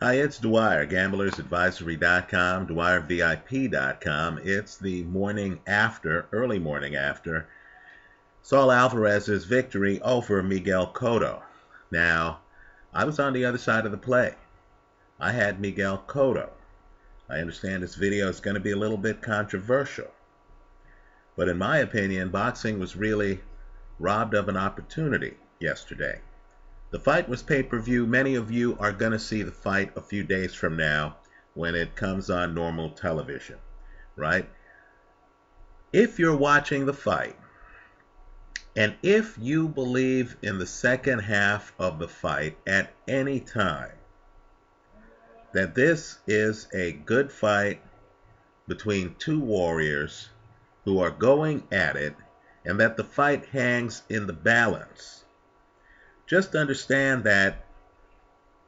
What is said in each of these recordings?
Hi, it's Dwyer, gamblersadvisory.com, dwyervip.com. It's the morning after, early morning after, Saul Alvarez's victory over Miguel Cotto. Now, I was on the other side of the play. I had Miguel Cotto. I understand this video is going to be a little bit controversial. But in my opinion, boxing was really robbed of an opportunity yesterday. The fight was pay-per-view. Many of you are going to see the fight a few days from now when it comes on normal television, right? If you're watching the fight, and if you believe in the second half of the fight at any time, that this is a good fight between two warriors who are going at it, and that the fight hangs in the balance, just understand that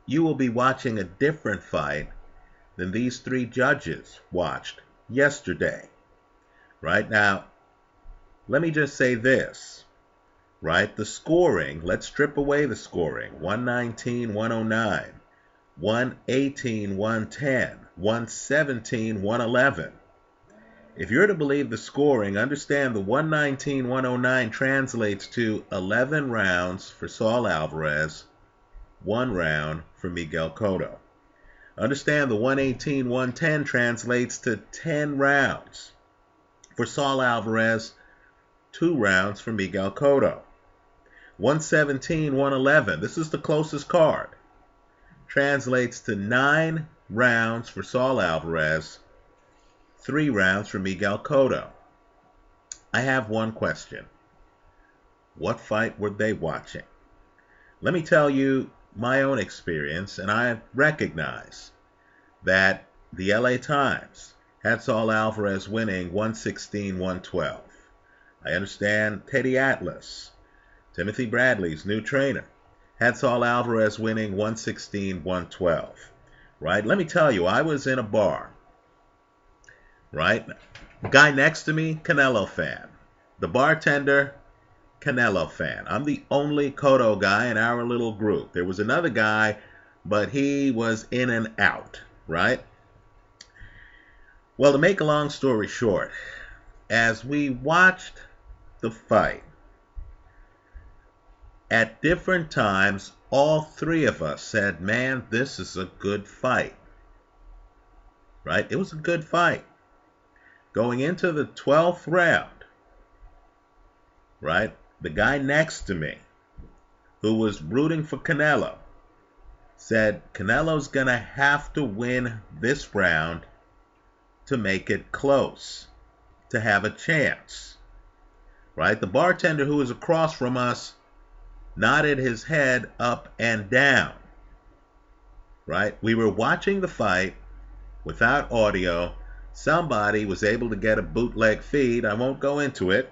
you will be watching a different fight than these three judges watched yesterday. Right now, let me just say this, right? The scoring, let's strip away the scoring. 119, 109, 118, 110, 117, 111. If you're to believe the scoring, understand the 119, 109 translates to 11 rounds for Saul Alvarez, 1 round for Miguel Cotto. Understand the 118, 110 translates to 10 rounds for Saul Alvarez, 2 rounds for Miguel Cotto. 117, 111, this is the closest card, translates to 9 rounds for Saul Alvarez, 3 rounds for Miguel Cotto. I have one question. What fight were they watching? Let me tell you my own experience, and I recognize that the LA Times had Saul Alvarez winning 116-112. I understand Teddy Atlas, Timothy Bradley's new trainer, had Saul Alvarez winning 116-112. Right? Let me tell you, I was in a bar. Right? The guy next to me, Canelo fan. The bartender, Canelo fan. I'm the only Cotto guy in our little group. There was another guy, but he was in and out, right? Well, to make a long story short, as we watched the fight, at different times, all three of us said, man, this is a good fight. Right? It was a good fight. Going into the 12th round, right, the guy next to me, who was rooting for Canelo, said Canelo's going to have to win this round to make it close, to have a chance. Right? The bartender who was across from us nodded his head up and down. Right? We were watching the fight without audio. Somebody was able to get a bootleg feed. I won't go into it.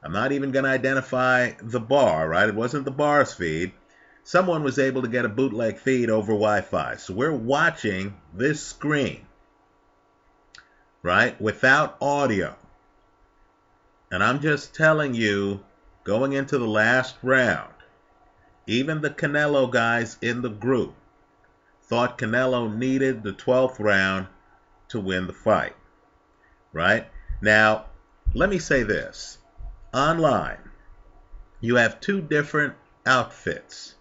I'm not even going to identify the bar, right? It wasn't the bar's feed. Someone was able to get a bootleg feed over Wi-Fi. So we're watching this screen, right, without audio. And I'm just telling you, going into the last round, even the Canelo guys in the group thought Canelo needed the 12th round to win the fight, right? Now, let me say this. Online, you have two different outfits.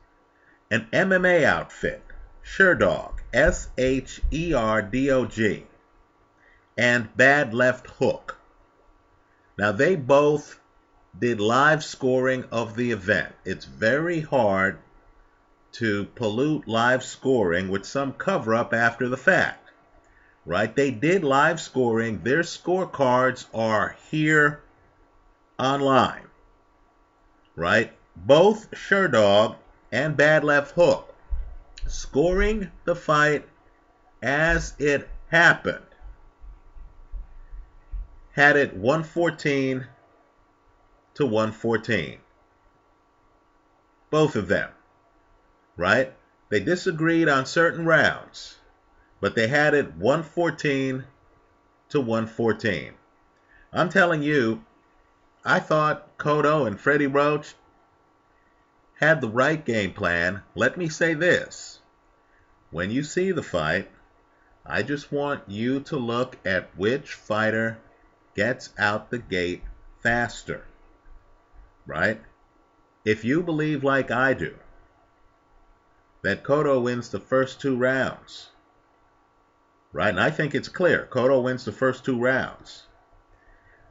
An MMA outfit, Sherdog, S-H-E-R-D-O-G, and Bad Left Hook. Now, they both did live scoring of the event. It's very hard to pollute live scoring with some cover-up after the fact. Right? They did live scoring. Their scorecards are here online. Right? Both Sherdog and Bad Left Hook scoring the fight as it happened. Had it 114 to 114. Both of them. Right? They disagreed on certain rounds, but they had it 114 to 114. I'm telling you, I thought Cotto and Freddie Roach had the right game plan. Let me say this. when you see the fight, I just want you to look at which fighter gets out the gate faster, right? If you believe like I do, that Cotto wins the first 2 rounds, right? And I think it's clear. Cotto wins the first 2 rounds.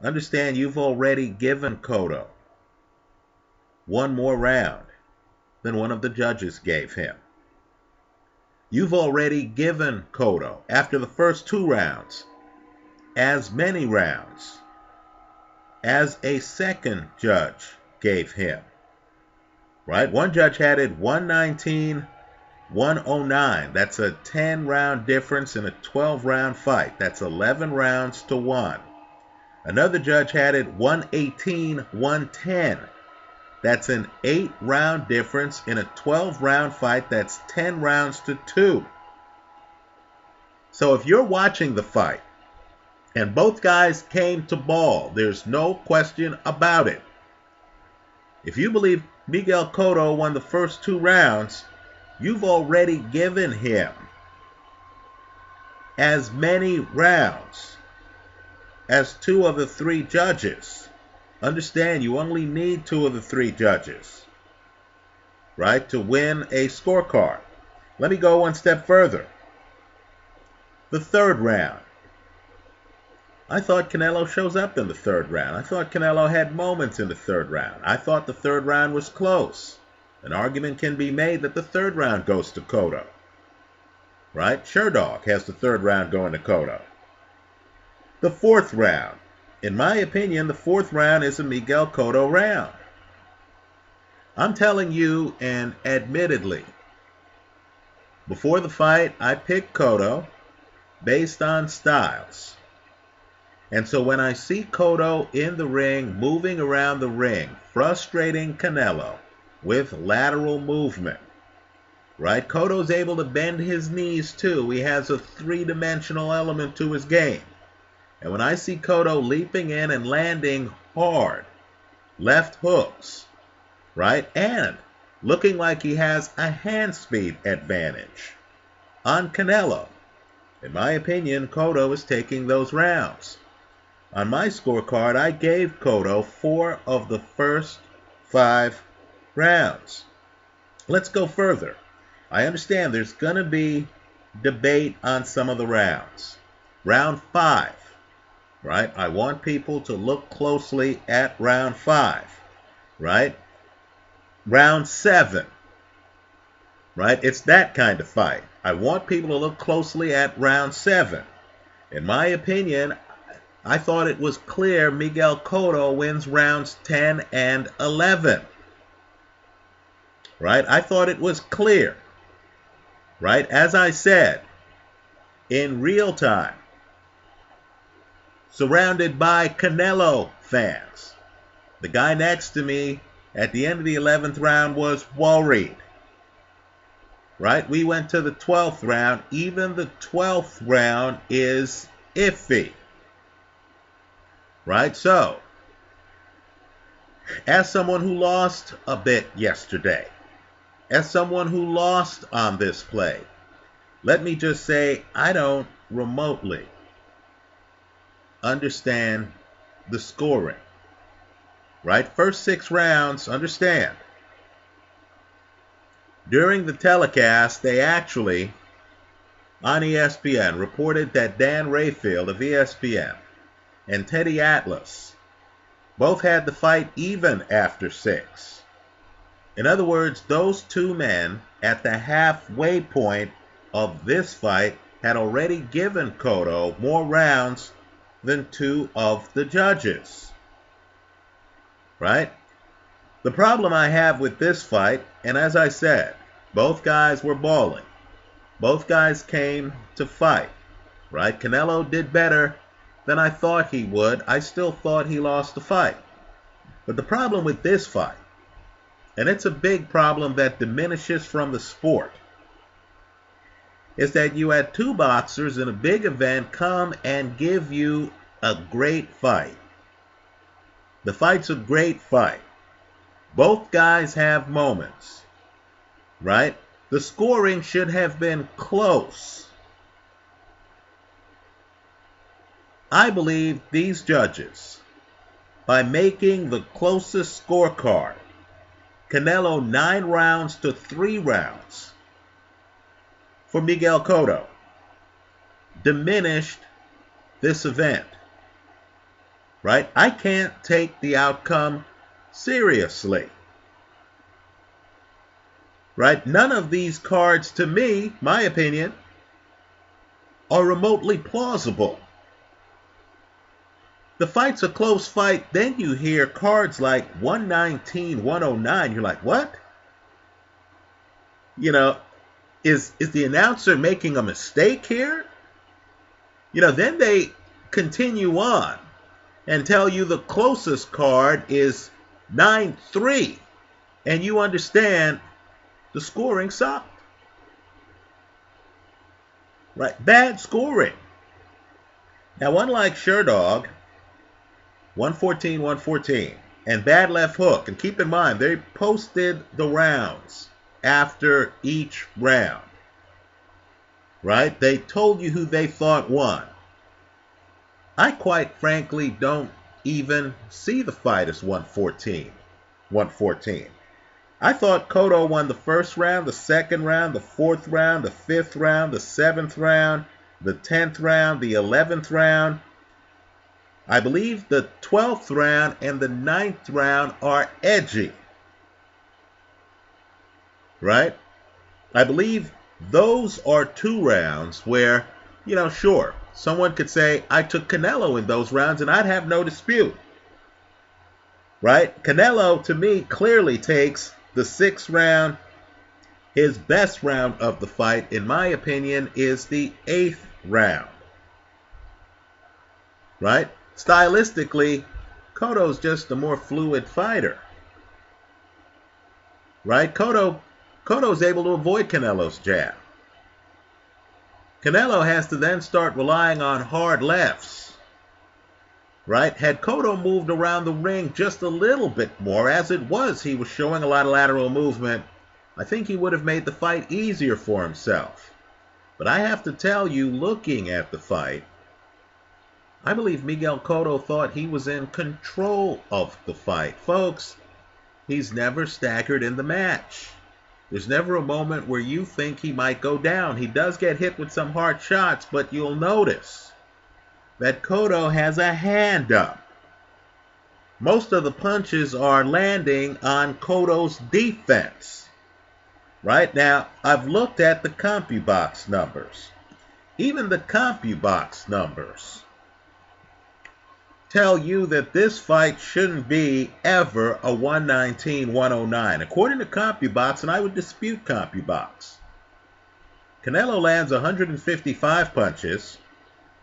Understand, you've already given Cotto one more round than one of the judges gave him. You've already given Cotto, after the first 2 rounds, as many rounds as a second judge gave him. Right? One judge had it 119, 109. That's a 10-round difference in a 12-round fight. That's 11 rounds to 1. Another judge had it 118, 110. That's an 8-round difference in a 12-round fight. That's 10 rounds to 2. So if you're watching the fight and both guys came to ball, there's no question about it. If you believe Miguel Cotto won the first 2 rounds, you've already given him as many rounds as 2 of the 3 judges. Understand, you only need 2 of the 3 judges, right, to win a scorecard. Let me go one step further. The 3rd round. I thought Canelo shows up in the 3rd round. I thought Canelo had moments in the 3rd round. I thought the 3rd round was close. An argument can be made that the 3rd round goes to Cotto, right? Sherdog has the 3rd round going to Cotto. The 4th round. In my opinion, the 4th round is a Miguel Cotto round. I'm telling you, and admittedly, before the fight, I picked Cotto based on styles. And so when I see Cotto in the ring, moving around the ring, frustrating Canelo with lateral movement, right? Cotto's able to bend his knees too. He has a 3-dimensional element to his game. And when I see Cotto leaping in and landing hard left hooks, right, and looking like he has a hand speed advantage on Canelo, in my opinion, Cotto is taking those rounds. On my scorecard, I gave Cotto 4 of the first 5 rounds. Let's go further. I understand there's going to be debate on some of the rounds. Round 5. Right? I want people to look closely at round 5, right? Round 7, right? It's that kind of fight. I want people to look closely at round 7. In my opinion, I thought it was clear Miguel Cotto wins rounds 10 and 11, right? I thought it was clear, right? As I said, in real time, surrounded by Canelo fans. The guy next to me at the end of the 11th round was worried. Right? We went to the 12th round. Even the 12th round is iffy. Right? So, as someone who lost a bit yesterday, as someone who lost on this play, let me just say I don't remotely understand the scoring, right? First 6 rounds, understand. During the telecast, they actually, on ESPN, reported that Dan Rayfield of ESPN and Teddy Atlas both had the fight even after 6. In other words, those 2 men at the halfway point of this fight had already given Cotto more rounds than 2 of the judges, right? The problem I have with this fight, and as I said, both guys were balling. Both guys came to fight, right? Canelo did better than I thought he would. I still thought he lost the fight. But the problem with this fight, and it's a big problem that diminishes from the sport, is that you had 2 boxers in a big event come and give you a great fight. The fight's a great fight. Both guys have moments, right? The scoring should have been close. I believe these judges, by making the closest scorecard, Canelo 9 rounds to 3 rounds for Miguel Cotto, diminished this event. Right? I can't take the outcome seriously. Right? None of these cards, to me, my opinion, are remotely plausible. The fight's a close fight, then you hear cards like 119, 109. You're like, what? You know, is the announcer making a mistake here? You know, then they continue on and tell you the closest card is 9-3. And you understand the scoring sucked. Right? Bad scoring. Now, unlike Sherdog, 114, 114, and bad left hook, and keep in mind, they posted the rounds after each round. Right? They told you who they thought won. I quite frankly don't even see the fight as 114. I thought Cotto won the first round, the second round, the fourth round, the fifth round, the seventh round, the 10th round, the 11th round. I believe the 12th round and the 9th round are edgy. Right? I believe those are 2 rounds where, you know, sure, someone could say, I took Canelo in those rounds, and I'd have no dispute. Right? Canelo, to me, clearly takes the 6th round. His best round of the fight, in my opinion, is the 8th round. Right? Stylistically, Cotto's just a more fluid fighter. Right? Cotto's able to avoid Canelo's jab. Canelo has to then start relying on hard lefts. Right? Had Cotto moved around the ring just a little bit more, as it was, he was showing a lot of lateral movement, I think he would have made the fight easier for himself. But I have to tell you, looking at the fight, I believe Miguel Cotto thought he was in control of the fight. Folks, he's never staggered in the match. There's never a moment where you think he might go down. He does get hit with some hard shots, but you'll notice that Cotto has a hand up. Most of the punches are landing on Cotto's defense. Right? Now, I've looked at the CompuBox numbers. Even the CompuBox numbers tell you that this fight shouldn't be ever a 119-109. According to CompuBox, and I would dispute CompuBox, Canelo lands 155 punches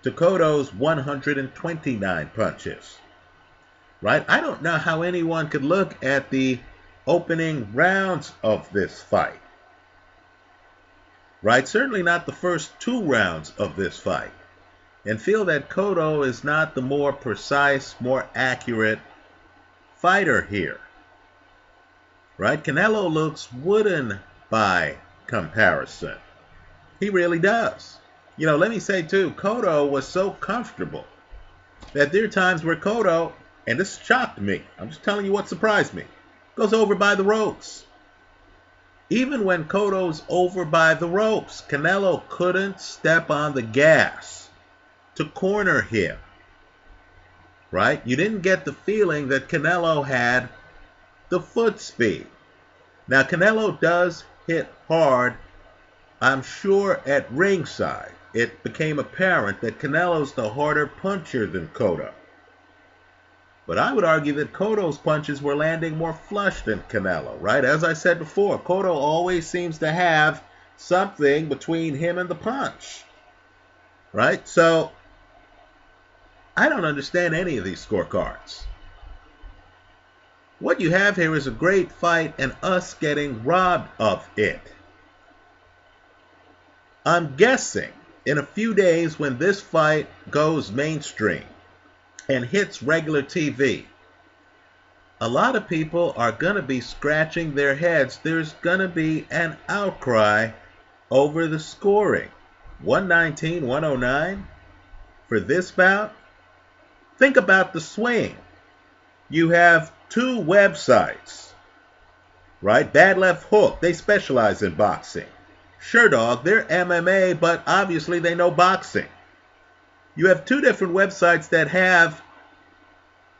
to Cotto's 129 punches. Right? I don't know how anyone could look at the opening rounds of this fight. Right? Certainly not the first 2 rounds of this fight, and feel that Cotto is not the more precise, more accurate fighter here. Right? Canelo looks wooden by comparison. He really does. You know, let me say too, Cotto was so comfortable that there are times where Cotto, and this shocked me, I'm just telling you what surprised me, goes over by the ropes. Even when Cotto's over by the ropes, Canelo couldn't step on the gas to corner him. Right? You didn't get the feeling that Canelo had the foot speed. Now, Canelo does hit hard, I'm sure, at ringside. It became apparent that Canelo's the harder puncher than Cotto. But I would argue that Cotto's punches were landing more flush than Canelo, right? As I said before, Cotto always seems to have something between him and the punch. Right? So, I don't understand any of these scorecards. What you have here is a great fight and us getting robbed of it. I'm guessing in a few days when this fight goes mainstream and hits regular TV, a lot of people are going to be scratching their heads. There's going to be an outcry over the scoring. 119-109 for this bout. Think about the swing. You have two websites, right? Bad Left Hook, they specialize in boxing. Sherdog, they're MMA, but obviously they know boxing. You have two different websites that have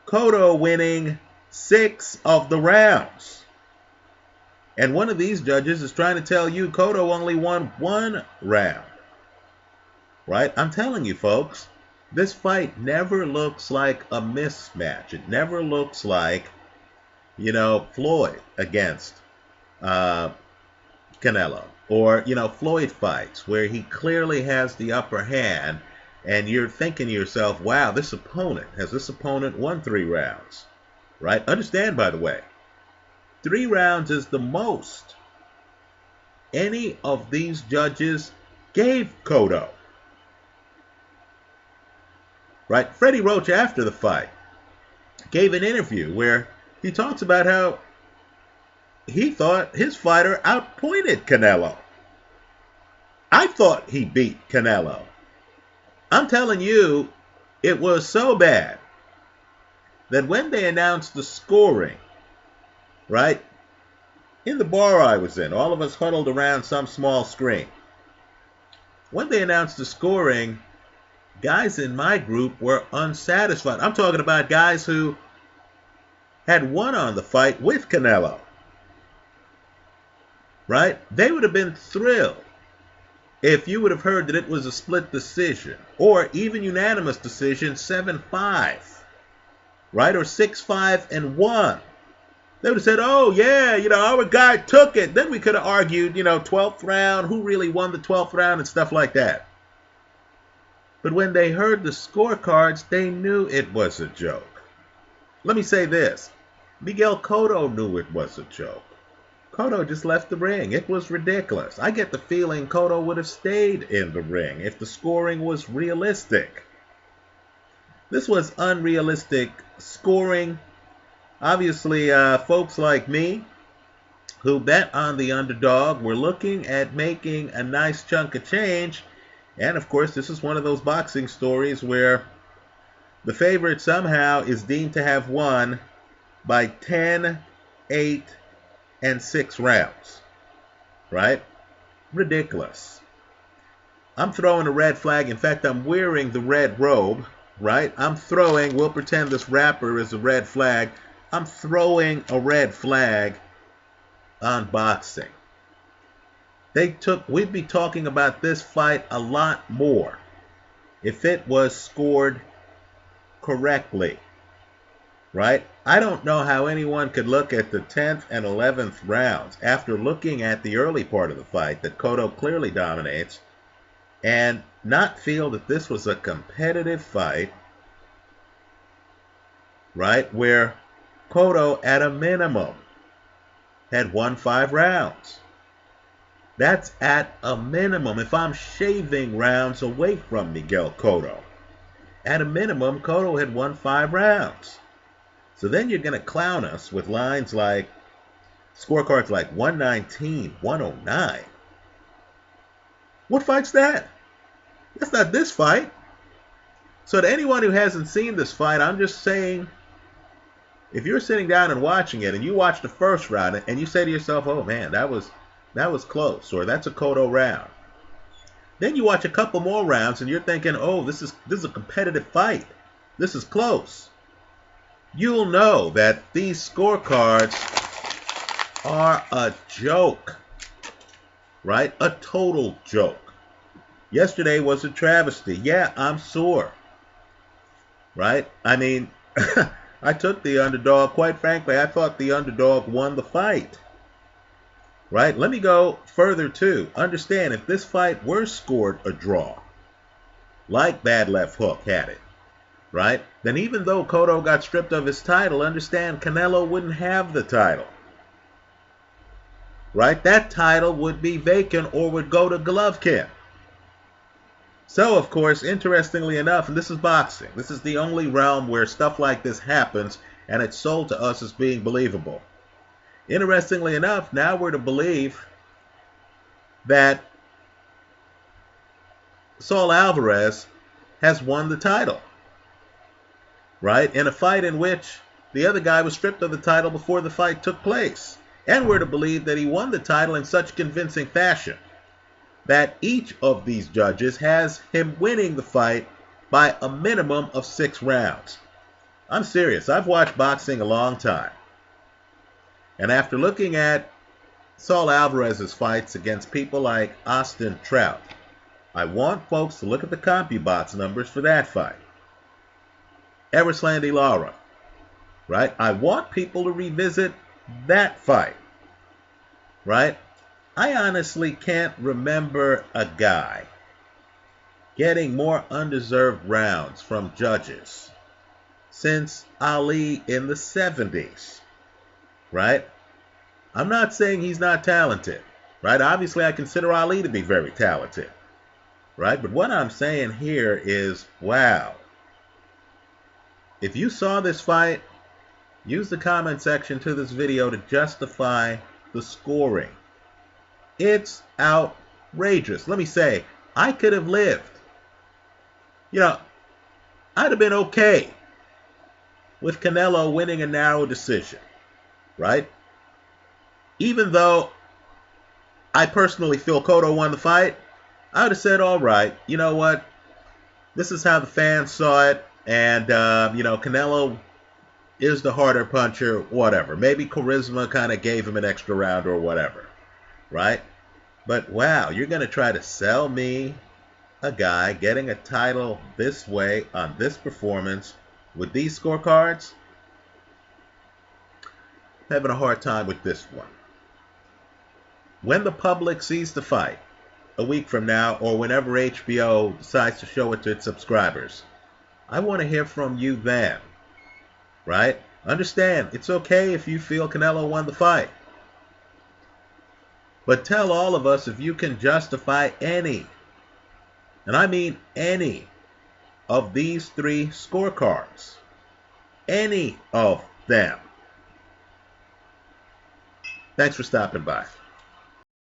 Cotto winning 6 of the rounds. And one of these judges is trying to tell you Cotto only won 1 round. Right? I'm telling you, folks, this fight never looks like a mismatch. It never looks like, Floyd against Canelo. Or, Floyd fights where he clearly has the upper hand and you're thinking to yourself, wow, has this opponent won 3 rounds? Right? Understand, by the way, 3 rounds is the most any of these judges gave Cotto. Right? Freddie Roach, after the fight, gave an interview where he talks about how he thought his fighter outpointed Canelo. I thought he beat Canelo. I'm telling you, it was so bad that when they announced the scoring, right, in the bar I was in, all of us huddled around some small screen. When they announced the scoring, guys in my group were unsatisfied. I'm talking about guys who had won on the fight with Canelo. Right? They would have been thrilled if you would have heard that it was a split decision or even unanimous decision, 7-5. Right? Or 6-5-1. They would have said, oh, yeah, our guy took it. Then we could have argued, 12th round, who really won the 12th round and stuff like that. But when they heard the scorecards, they knew it was a joke. Let me say this. Miguel Cotto knew it was a joke. Cotto just left the ring. It was ridiculous. I get the feeling Cotto would have stayed in the ring if the scoring was realistic. This was unrealistic scoring. Obviously, folks like me who bet on the underdog were looking at making a nice chunk of change. And, of course, this is one of those boxing stories where the favorite somehow is deemed to have won by 10, 8, and 6 rounds. Right? Ridiculous. I'm throwing a red flag. In fact, I'm wearing the red robe. Right? We'll pretend this wrapper is a red flag. I'm throwing a red flag on boxing. We'd be talking about this fight a lot more if it was scored correctly. Right? I don't know how anyone could look at the 10th and 11th rounds after looking at the early part of the fight that Cotto clearly dominates and not feel that this was a competitive fight, right, where Cotto at a minimum had won 5 rounds. That's at a minimum. If I'm shaving rounds away from Miguel Cotto, at a minimum, Cotto had won 5 rounds. So then you're going to clown us with lines like, scorecards like 119-109. What fight's that? That's not this fight. So to anyone who hasn't seen this fight, I'm just saying, if you're sitting down and watching it and you watch the first round and you say to yourself, oh man, that was close, or that's a Cotto round. Then you watch a couple more rounds and you're thinking, oh, this is a competitive fight. This is close. You'll know that these scorecards are a joke. Right? A total joke. Yesterday was a travesty. Yeah, I'm sore. Right? I mean, I took the underdog. Quite frankly, I thought the underdog won the fight. Right? Let me go further too. Understand, if this fight were scored a draw, like Bad Left Hook had it, right? Then even though Cotto got stripped of his title, understand Canelo wouldn't have the title. Right? That title would be vacant or would go to Golovkin. So, of course, interestingly enough, and this is boxing, this is the only realm where stuff like this happens, and it's sold to us as being believable. Interestingly enough, now we're to believe that Saul Alvarez has won the title, right? In a fight in which the other guy was stripped of the title before the fight took place. And we're to believe that he won the title in such convincing fashion that each of these judges has him winning the fight by a minimum of 6 rounds. I'm serious. I've watched boxing a long time. And after looking at Saul Alvarez's fights against people like Austin Trout, I want folks to look at the CompuBox numbers for that fight. Erislandy Lara, right? I want people to revisit that fight, right? I honestly can't remember a guy getting more undeserved rounds from judges since Ali in the 70s, right? I'm not saying he's not talented, right? Obviously, I consider Ali to be very talented, right? But what I'm saying here is, wow. If you saw this fight, use the comment section to this video to justify the scoring. It's outrageous. Let me say, I could have lived. I'd have been okay with Canelo winning a narrow decision, right? Even though I personally feel Cotto won the fight, I would have said, all right, you know what? This is how the fans saw it, and, Canelo is the harder puncher, whatever. Maybe charisma kind of gave him an extra round or whatever, right? But, wow, you're going to try to sell me a guy getting a title this way on this performance with these scorecards? I'm having a hard time with this one. When the public sees the fight, a week from now, or whenever HBO decides to show it to its subscribers, I want to hear from you then, right? Understand, it's okay if you feel Canelo won the fight. But tell all of us if you can justify any, and I mean any, of these 3 scorecards. Any of them. Thanks for stopping by.